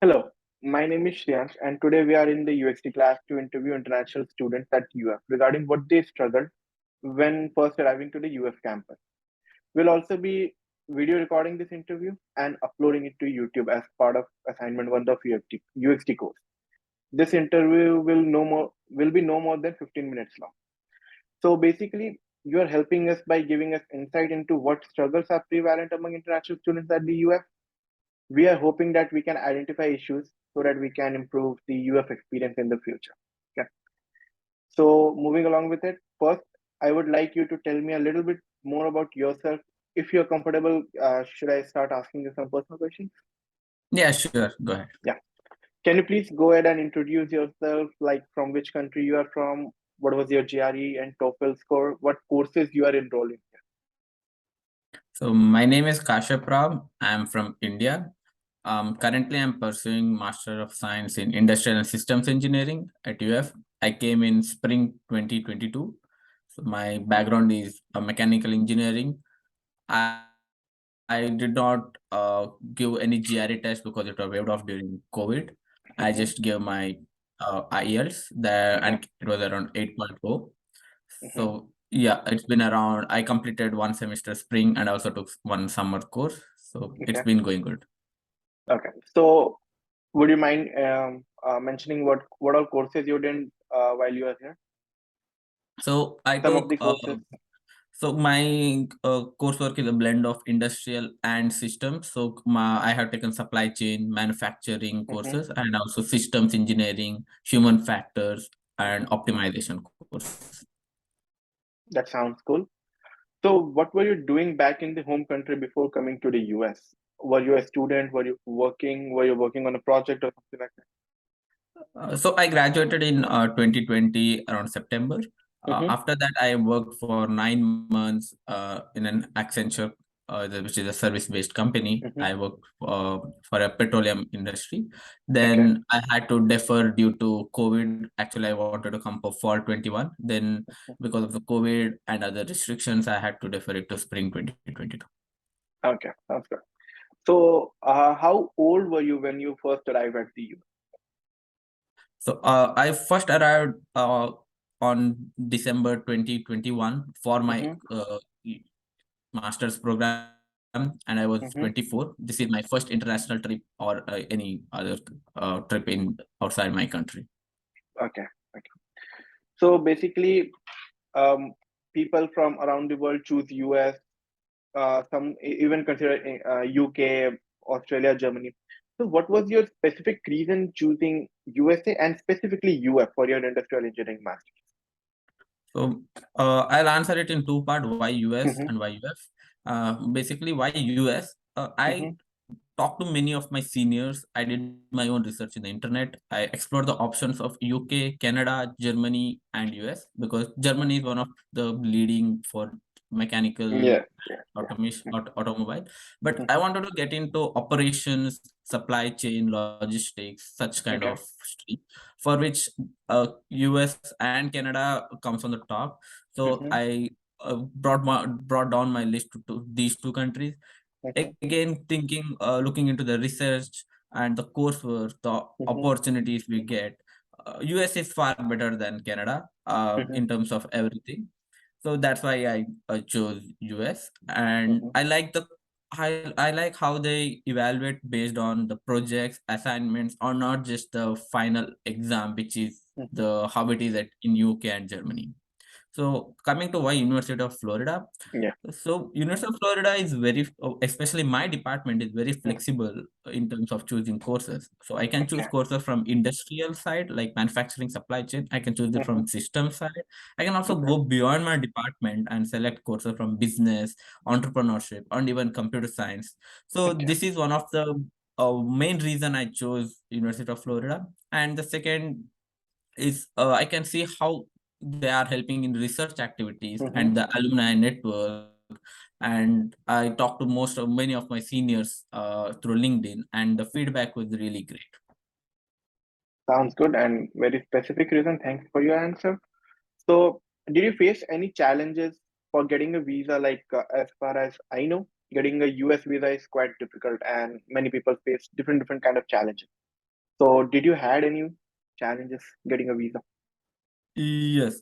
Hello, my name is Shreyansh, and today we are in the UXT class to interview international students at UF regarding what they struggled when first arriving to the UF campus. We'll also be video recording this interview and uploading it to YouTube as part of assignment one of UXT course. This interview will be no more than 15 minutes long. So basically, you are helping us by giving us insight into what struggles are prevalent among international students at the UF. We are hoping that we can identify issues so that we can improve the UF experience in the future. Okay. So moving along with it, first, I would like you to tell me a little bit more about yourself. If you're comfortable, should I start asking you some personal questions? Yeah, sure. Go ahead. Yeah. Can you please go ahead and introduce yourself, like from which country you are from, what was your GRE and TOEFL score, what courses you are enrolling So my name is Kaashyap. I'm from India. Currently, I'm pursuing Master of Science in Industrial and Systems Engineering at UF. I came in spring 2022. So my background is mechanical engineering. I did not give any GRE test because it was waived off during COVID. I here? just gave my IELTS there, Okay. and it was around 8.0. Hmm. So yeah, it's been around. I completed one semester spring and also took one summer course. So it's Okay. been going good. Okay. So would you mind mentioning what all courses you did while you were here? So I Some of took the courses. so my coursework is a blend of industrial and systems. So I have taken supply chain, manufacturing Hmm. courses, and also systems engineering, human factors, and Hmm. optimization courses. That sounds cool. So, what were you doing back in the home country before coming to the US? Were you a student? Were you working? Were you working on a project or something like So I graduated in 2020 around September. that? Hmm. After that, I worked for 9 months in an Accenture, which is a service-based company. Hmm. I worked for a petroleum industry. Okay. Then I had to defer due to COVID. Actually, I wanted to come for fall 21. Then because of the COVID and other restrictions, I had to defer it to spring 2022. Okay. Sounds good. So, how old were you when you first arrived at the US? So I first arrived on December 2021 for my Hmm. master's program, and I was Hmm. 24. This is my first international trip or any other trip in outside my country. Okay. Okay. So basically, um, people from around the world choose US. Some even consider UK, Australia, Germany. So, what was your specific reason choosing USA and specifically UF for your industrial engineering master? So I'll answer it in two parts: why US Mm-hmm. and why UF. Basically, why US? I Mm-hmm. talked to many of my seniors. I did my own research in the internet. I explored the options of UK, Canada, Germany, and US because Germany is one of the leading for mechanical Yeah, yeah, yeah. automation automobile. But I Mm-hmm. wanted to get into operations, supply chain, logistics, such kind of Okay. stream for which US and Canada comes on the top. So Mm-hmm. I brought down my list to these two countries. Mm-hmm. Again, looking into the research and the coursework, the Mm-hmm. opportunities we get. US is far better than Canada Mm-hmm. in terms of everything. So that's why I chose US, and Mm-hmm. I like how they evaluate based on the projects, assignments, or not just the final exam, which is Mm-hmm. the how it is in UK and Germany. So coming to why University of Florida. Yeah. So University of Florida is especially my department is very Mm-hmm. flexible in terms of choosing courses. So I can choose Okay. courses from industrial side like manufacturing, supply chain. I can choose it Mm-hmm. from system side. I can also Okay. go beyond my department and select courses from business, entrepreneurship, and even computer science. So Okay. this is one of the main reason I chose University of Florida. And the second is I can see how they are helping in research activities Mm-hmm. and the alumni network. And I talked to many of my seniors through LinkedIn, and the feedback was really great. Sounds good and very specific reason. Thanks for your answer. So, did you face any challenges for getting a visa? Like, as far as I know, getting a US visa is quite difficult, and many people face different kind of challenges. So did you had any challenges getting a visa? Yes,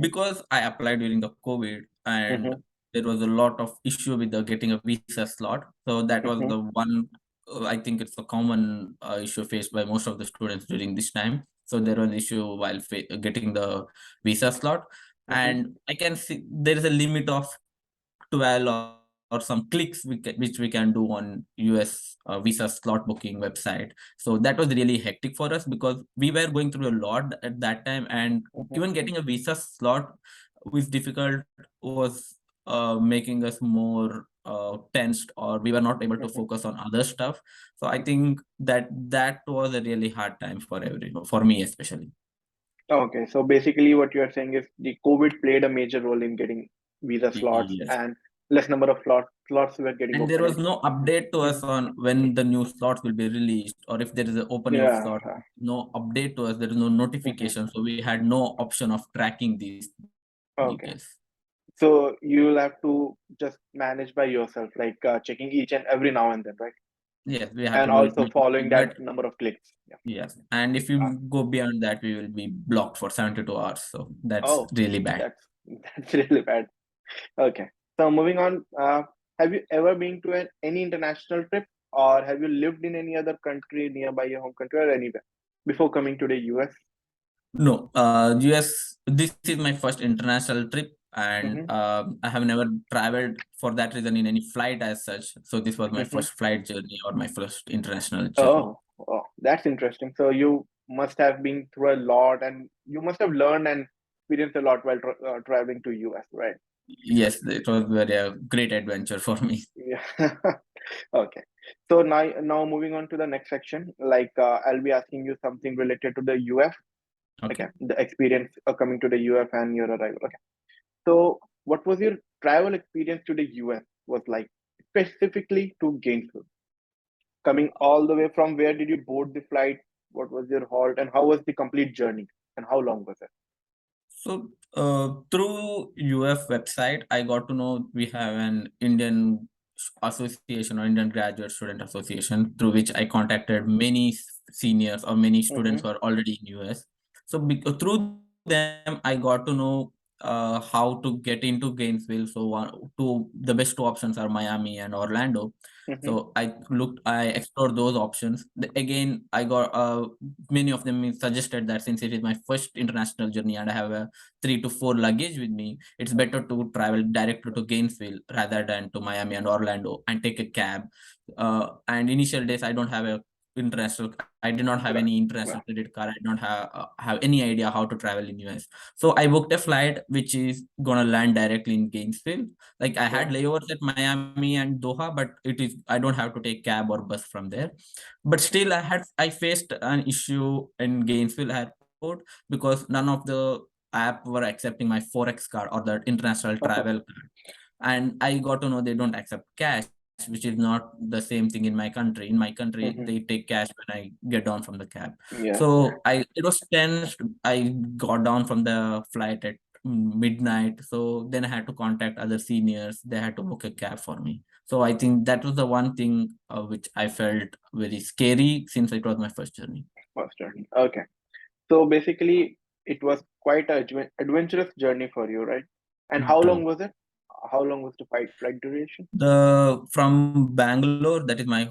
because I applied during the COVID and Mm-hmm, there was a lot of issue with the getting a visa slot. So that was the mm-hmm, one, I think it's a common issue faced by most of the students during this time. So there was an issue while getting the visa slot. mm-hmm, And I can see there is a limit of 12 or some clicks which we can do on US visa slot booking website. So that was really hectic for us because we were going through a lot at that time, and mm-hmm, even getting a visa slot was difficult, was making us more tensed, or we were not able to mm-hmm. focus on other stuff. So I think that was a really hard time for everyone, for me especially. Okay, so basically what you are saying is the COVID played a major role in getting visa slots Yes. and less number of slots were getting And there was open. no update to Mhm. us on when the new slots will be released, or if there is an opening of Yeah. slot, no update to us, there is no Mhm. notification. So we had no option of tracking these details. Okay. So you'll have to just manage by yourself, like checking each and every now and then, right? Yes, we have to And do it also manually, following but that number of clicks. Yeah. yes. And if Uh, you go beyond that, we will be blocked for 72 hours. So that's oh, really bad. that's that's really bad. Okay. So moving on, have you ever been to any international trip, or have you lived in any other country nearby your home country or anywhere before coming to the US? No, US, this is my first international trip, and Mm-hmm. I have never traveled for that reason in any flight as such. So this was my Mm-hmm. first flight journey or my first international journey. Oh, that's interesting. So you must have been through a lot, and you must have learned and experienced a lot while traveling to US, right? Yes, it was very a great adventure for me. Yeah. Okay. So now moving on to the next section, like I'll be asking you something related to the UF. Okay, Okay. the experience coming to the UF and your arrival. Okay. So what was your travel experience to the US was like, specifically to Gainesville? Coming all the way from where did you board the flight? What was your halt, and how was the complete journey? And how long was it? So through UF website, I got to know we have an Indian association or Indian Graduate Student Association, through which I contacted many seniors or many students Mm-hmm, who are already in US. So through them, I got to know how to get into Gainesville. So the best two options are Miami and Orlando. mm-hmm, So I explored those options. Again, I got many of them suggested that since it is my first international journey and I have a 3 to 4 luggage with me, it's better to travel directly to Gainesville rather than to Miami and Orlando and take a cab. And initial days, I don't have a international. I did not have any right. international Well, credit card. I don't have any idea how to travel in US. So I booked a flight which is gonna land directly in Gainesville. Like I okay. had layovers at Miami and Doha, but I don't have to take cab or bus from there. But still, I faced an issue in Gainesville airport because none of the app were accepting my Forex card or the international travel card. And I got to know they don't accept cash, which is not the same thing in my country. In my country, they Mm-hmm. take cash when I get down from the cab. Yeah. So it was tense. I got down from the flight at midnight. So then I had to contact other seniors. They had to book a cab for me. So I think that was the one thing which I felt very scary since it was my first journey. First journey. Okay. So basically, it was quite a adventurous journey for you, right? And how long True. was it? How long was the flight duration? The from Bangalore, that is my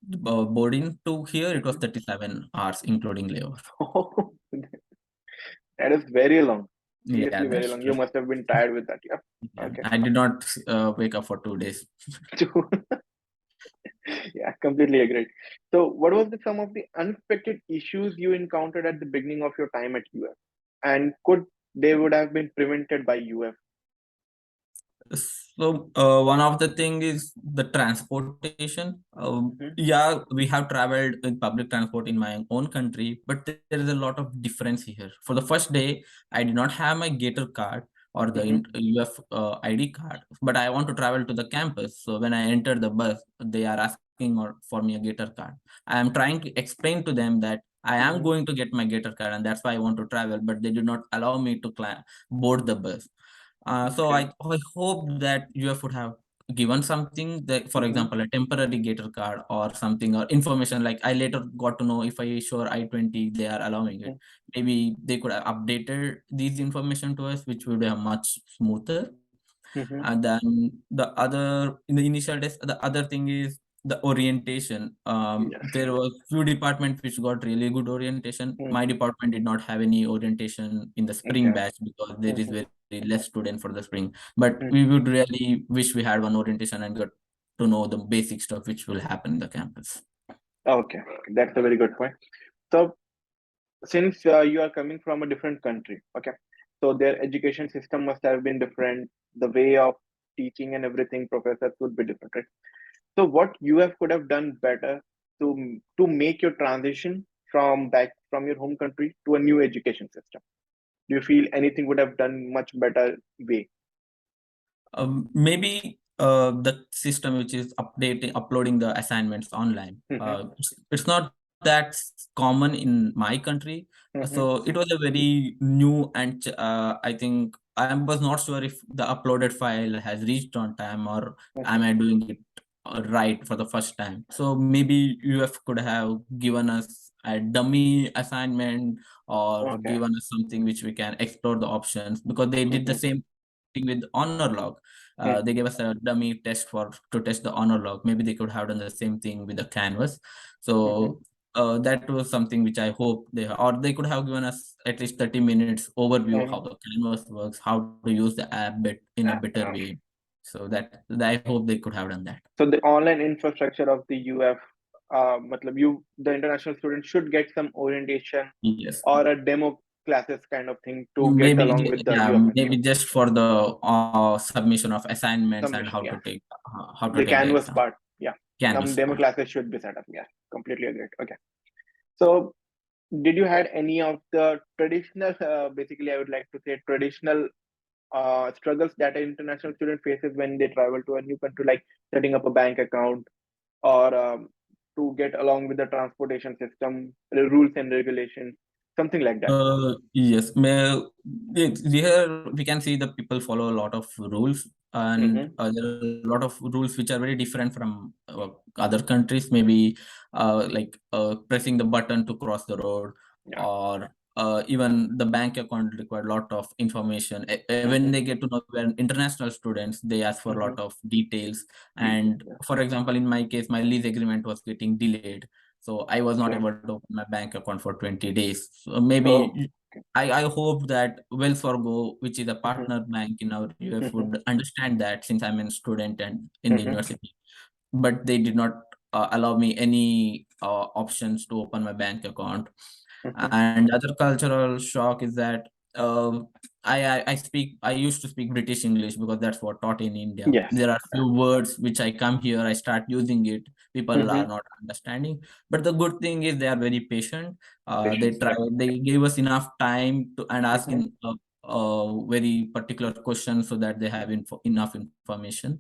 boarding to here, it was Mm-hmm. 37 hours, including layover. Oh, that is very long. Yeah, Seriously, very that's long. true. You must have been tired with that. Yeah. Yeah, Okay. I did not wake up for 2 days. Yeah, completely agreed. So, what was some of the unexpected issues you encountered at the beginning of your time at UF, and could they would have been prevented by UF? So one of the thing is the transportation. Mm-hmm, Yeah, we have traveled in public transport in my own country, but there is a lot of difference here. For the first day, I did not have my Gator card or the mm-hmm, UF ID card, but I want to travel to the campus. So when I enter the bus, they are asking for me a Gator card. I am trying to explain to them that I am mm-hmm. going to get my Gator card, and that's why I want to travel, but they did not allow me to board the bus. So Okay. I hope that UF would have given something that, for Mm-hmm. example, a temporary gator card or something, or information like I later got to know if I show I-20, they are allowing it. Maybe they could have updated these information to us, which would be much smoother. Mm-hmm. And then the other, in the initial days, the other thing is the orientation. Yes. There was few departments which got really good orientation. My Mm-hmm. department did not have any orientation in the spring Okay. batch because there is Mm-hmm. very less student for the spring. But we Mm-hmm. would really wish we had one orientation and got to know the basic stuff which will happen in the campus. Okay, that's a very good point. So, since you are coming from a different country, okay, so their education system must have been different. The way of teaching and everything, professors would be different, right? So, what UF could have done better to make your transition from back from your home country to a new education system? Do you feel anything would have done much better way? Maybe the system which is uploading the assignments online. Mm-hmm. It's not that common in my country. Mm-hmm. So it was a very new, and I think I was not sure if the uploaded file has reached on time, or am Mm-hmm. I doing it right for the first time. So maybe UF could have given us a dummy assignment or Okay. given us something which we can explore the options, because they did the Mm-hmm. same thing with honor log. They gave us a dummy test to test the honor log. Maybe they could have done the same thing with the canvas. Mm-hmm. So that was something which I hope or they could have given us at least 30 minutes overview of Mm-hmm. how the canvas works, how to use the app in a better way. So that I hope they could have done that. So the online infrastructure of the UF, matlab the international student should get some orientation Yes. or a demo classes kind of thing to get Maybe, along with the yeah, UF maybe exam just for the submission of assignments and submission. Yeah, how to the take the canvas exam. part. Yeah, some Canvas demo part. classes should be set up. Yeah, completely agreed. Okay, so did you had any of the traditional, basically, I would like to say traditional struggles that an international student faces when they travel to a new country, like setting up a bank account or to get along with the transportation system, the rules and regulations, something like that. Yes, here we can see that people follow a lot of rules, and Mm-hmm. there are a lot of rules which are very different from other countries. Maybe pressing the button to cross the road, Yeah. or even the bank account required a lot of information. When Mm-hmm. they get to know we're international students, they ask for a Mm-hmm. lot of details. Details. And Yeah. for example, in my case, my lease agreement was getting delayed. So I was not Okay. able to open my bank account for 20 days. So Oh. maybe Okay. I hope that Wells Fargo, which is a Mm-hmm. partner bank in our UF, Mm-hmm. would understand that, since I'm a student and in the Mm-hmm. university. But they did not allow me any options to open my bank account. Mm-hmm. And other cultural shock is that uh, I used to speak British English because that's what taught in India. Yes. There are few words which I come here, I start using it, people are Mm-hmm. not understanding. But the good thing is they are very patient. They Patience. try, Yeah. they gave us enough time to and Mm-hmm. asking very particular questions so that they have enough information.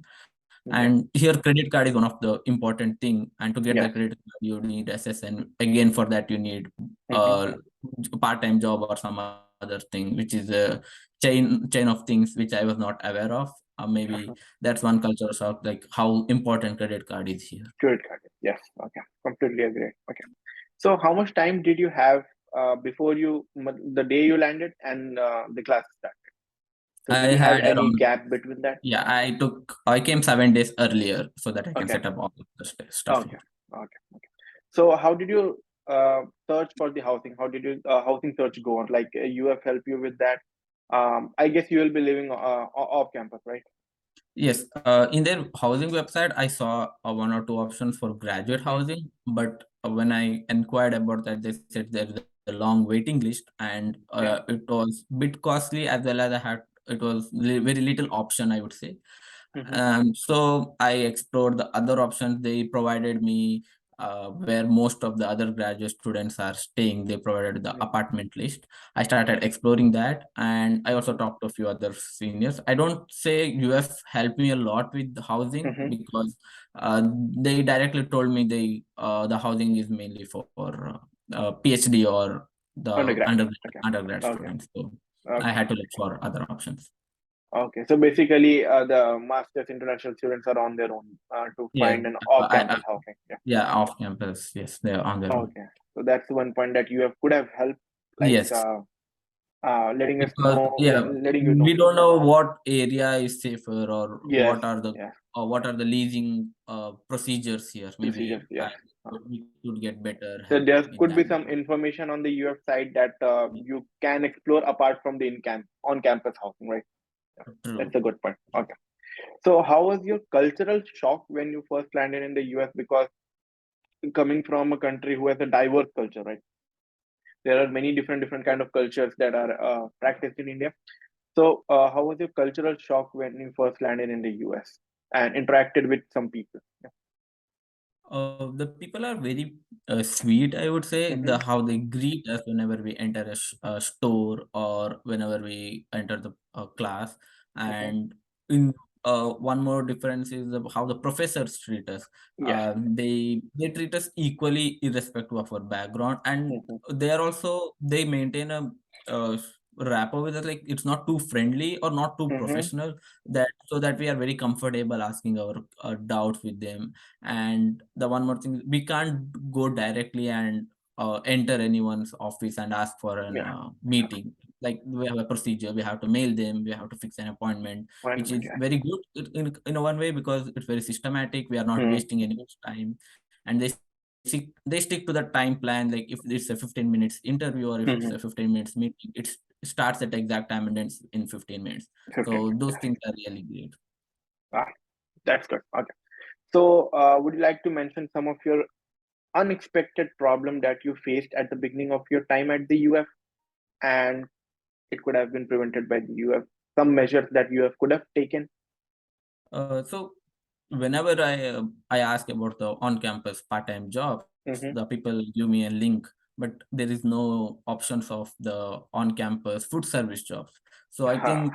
Yeah. And here credit card is one of the important thing, and to get the Yes. credit card you need SSN. Again, for that you need Mm-hmm. a part-time job or some other thing, which is a chain of things which I was not aware of. Maybe Uh-huh. that's one culture shock, like how important credit card is here. Credit card. Yes. Okay. Completely agree. Okay. So, how much time did you have before the day you landed and the class started? So, I did you have had any around, gap between that? yeah, I came 7 days earlier so that I can Okay. set up all of the stuff Okay. here. Okay. Okay. So, how did you search for the housing? How did you housing search go on? Like UF help you with that? I guess you will be living off campus, right? Yes, in their housing website, I saw one or two options for graduate Mm-hmm. housing, but when I inquired about that, they said there's a long waiting list, and Yeah. it was bit costly, as well as it was very little option, I would say. Mm-hmm. So I explored the other options they provided me, where most of the other graduate students are staying. They provided the Yeah. apartment list. I started exploring that, and I also Mm-hmm. talked to a few other seniors. I don't say UF helped me a lot with the housing, Mm-hmm. because they directly told me the housing is mainly for PhD or the Undergrad. Okay. undergrad Okay. students. So I Okay. had to look for other options. Okay, so basically, the masters international students are on their own to Yeah, find an I off-campus housing. Yeah. yeah, off campus. Yes, they're on their own. Okay, so that's one point that you have could have helped, like Yes, letting us because know, yeah, letting you know. we don't know what area is safer or Yes, yes, what are the leasing procedures here. procedures. Maybe Yes. we could get better So help there in could that. be some information on the UF side that you can explore apart from the on-campus housing, right? Yeah, True. that's a good point. Okay. So how was your cultural shock when you first landed in the US? Because coming from a country who has a diverse culture, right? There are many different kind of cultures that are practiced in India. So how was your cultural shock when you first landed in the US and interacted with some people? Yeah. The people are very sweet, I would say. Mm-hmm. How they greet us whenever we enter a store or whenever we enter the class. Mm-hmm. And in one more difference is how the professors treat us. Yes. They treat us equally irrespective of our background, and Mm-hmm. they are also they maintain a rapport with us. Like it's not too friendly or not too Mm-hmm. professional. That so that we are very comfortable asking our doubts with them. And the one more thing, we can't go directly and enter anyone's office and ask for an Yeah. meeting. Like we have a procedure, we have to mail them, we have to fix an appointment, which Environment. is Yeah. very good in a one way because it's very systematic. We are not Mm-hmm. wasting anyone's time, and they stick to the time plan. Like if it's a 15 minutes interview or if it's a Mm-hmm. 15 minutes meeting, it starts at the exact time and ends in 15 minutes. 15. So those things are really great. Ah, that's good. Okay. So, would you like to mention some of your unexpected problem that you faced at the beginning of your time at the UF, and it could have been prevented by the UF? Some measures that UF could have taken. So whenever I ask about the on-campus part-time jobs, the Mm-hmm. people give me a link, but there is no options of the on-campus food service jobs. So I Ha. think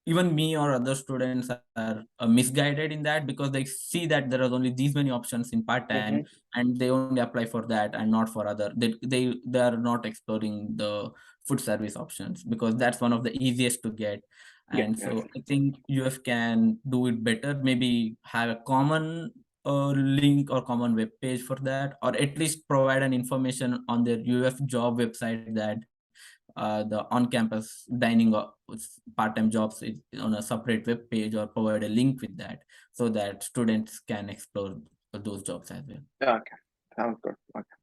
even me or other students are misguided in that because they see that there are only these many options in part-time, Mm-hmm. and they only apply for that and not for other. They are not exploring the food service options because that's one of the easiest to get. Yes. And Yes. so I think UF can do it better. Maybe have a common link or common web page for that, or at least provide an information on their UF job website that the on-campus dining or part-time jobs is on a separate web page, or provide a link with that so that students can explore those jobs as well. Okay. Sounds good. Okay.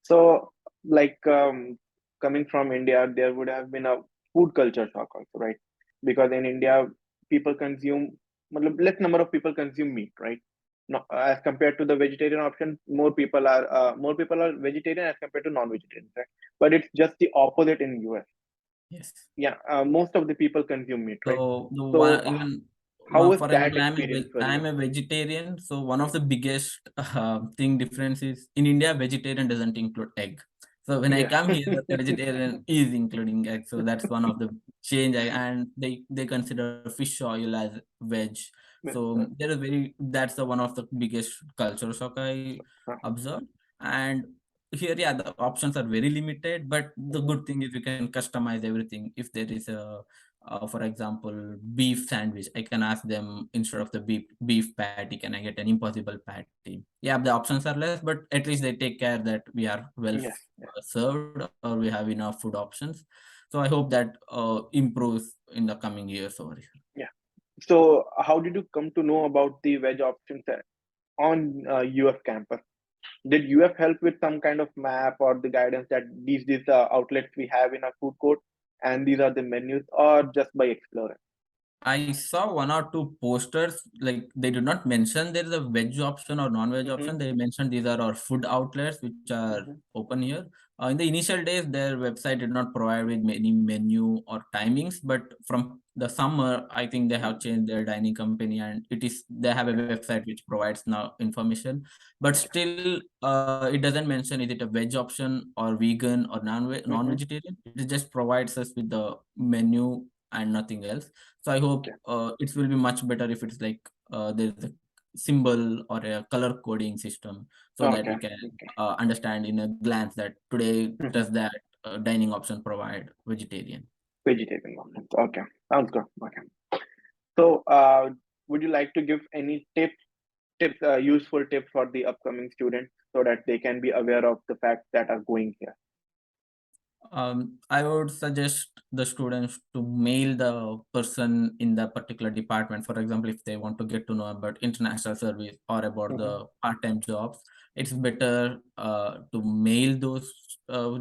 So, like coming from India, there would have been a food culture shock also, right? Because in India, people consume, less number of people consume meat, right? No, as compared to the vegetarian option, more people are vegetarian as compared to non-vegetarian, right? But it's just the opposite in US. Yes. Yeah, most of the people consume meat, right? So the So, one even how was for that example, experience for you? I'm a vegetarian. So one of the biggest thing difference is in India, vegetarian doesn't include egg. So when I Yeah. come here, vegetarian is including egg. So that's one of the change. And they consider fish oil as veg. So there is very that's the one of the biggest culture shock I observed. And here, yeah, the options are very limited, but the Mhm. good thing is we can customize everything. If there is a for example, beef sandwich, I can ask them instead of the beef patty, can I get an impossible patty? Yeah, the options are less, but at least they take care that we are well Yes. served or we have enough food options. So I hope that improves in the coming years over here. Yeah. So, how did you come to know about the veg options on UF campus? Did UF help with some kind of map or the guidance that these outlets we have in our food court, and these are the menus, or just by exploring? I saw one or two posters, like they did not mention there is a veg option or non-veg Mm-hmm. option. They mentioned these are our food outlets which are Mm-hmm. open here. In the initial days, their website did not provide with many menu or timings, but from the summer, I think they have changed their dining company, and they have a website which provides now information. But Okay. still, it doesn't mention is it a veg option or vegan or Mm-hmm. non-vegetarian. It just provides us with the menu and nothing else. So I hope Okay. it will be much better if it's like there's a symbol or a color coding system so that we Okay. can Okay. understand in a glance that today Mm-hmm. does that dining option provide vegetarian. Vegetarian options. Okay. Sounds good. Okay. So, would you like to give any useful tips for the upcoming students so that they can be aware of the facts that are going here? I would suggest the students to mail the person in the particular department. For example, if they want to get to know about international service or about Mm-hmm. the part-time jobs, it's better to mail those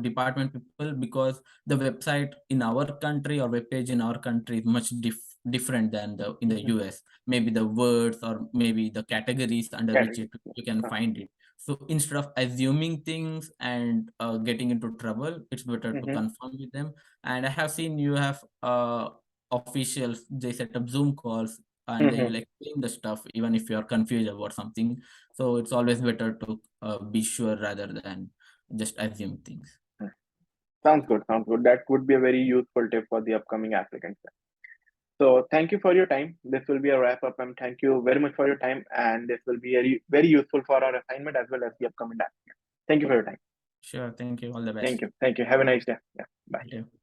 department people, because the website in our country or web page in our country is much different than the in the Mm-hmm. US. Maybe the words or maybe the categories under which Category. you can Uh, find it. So instead of assuming things and getting into trouble, it's better to mm-hmm. confirm with them. And I have seen you have officials, they set up Zoom calls and they Mm-hmm. will explain the stuff even if you are confused about something. So it's always better to be sure rather than just assume things. Sounds good. Sounds good. That would be a very useful tip for the upcoming applicants. So thank you for your time. This will be a wrap up, and thank you very much for your time. And this will be very useful for our assignment as well as the upcoming applicant. Thank you for your time. Sure. Thank you. All the Thank best. you. Thank you. Have a nice day. Yeah. Bye. You too.